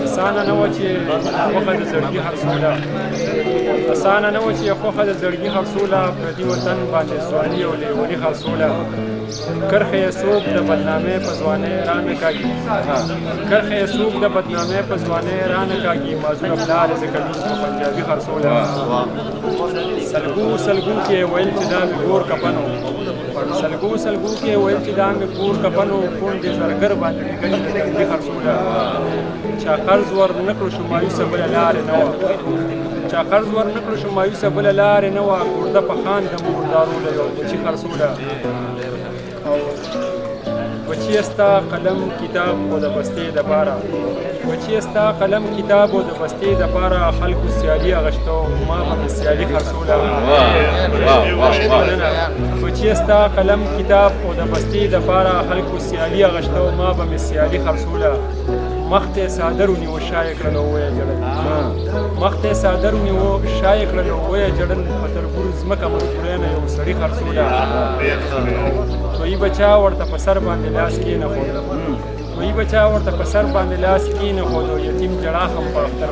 اسانه نه و چې خوښه د زړګي خرڅوله اسانه نه و چې خوښه د زړګي خرڅوله پردي وطن باندې ځواني او لیوني خرڅوله کرښه یې څوک د بدنامۍ په ځوانۍ رانه کاږي کرښه یې څوک د بدنامۍ په ځوانۍ رانه کاږي معذوره پلار یې ځکه په پنجابي خرڅوله سلګو کې ویل چې دا مې ګور کپنو سلګو کې ویل چې دا مې ګور کپنو کونډې زرګر باندې لیکلي د تنګي خرڅوله چا قرض ور نه کړو شو مایوسه بله لارې نه وه چا قرض ور نه کړو شو مایوسه بله لارې نه وه ګرده په خان د مردارو له یو بچي خرڅوله بچی ستا قلم کتاب او د بستې دپاره بچی ستا قلم کتاب او د بستې دپاره خلکو سیالي اغشتو ما به سیالي خرڅوله بچی ستا قلم کتاب او د بستې دپاره خلکو سیالي اغشتو ما به سیالي خرڅوله مخته صادر ونیو شای کړلو وې جړل مخته صادر ونیو شای کړلو وې جړل په تربور زمکه مړه نه یو سړی خرڅوله وی بچا ورته په سر باندې لاس کې نه خو وی بچا ورته په سر باندې لاس کې نه خو یتیم جړا هم په اختر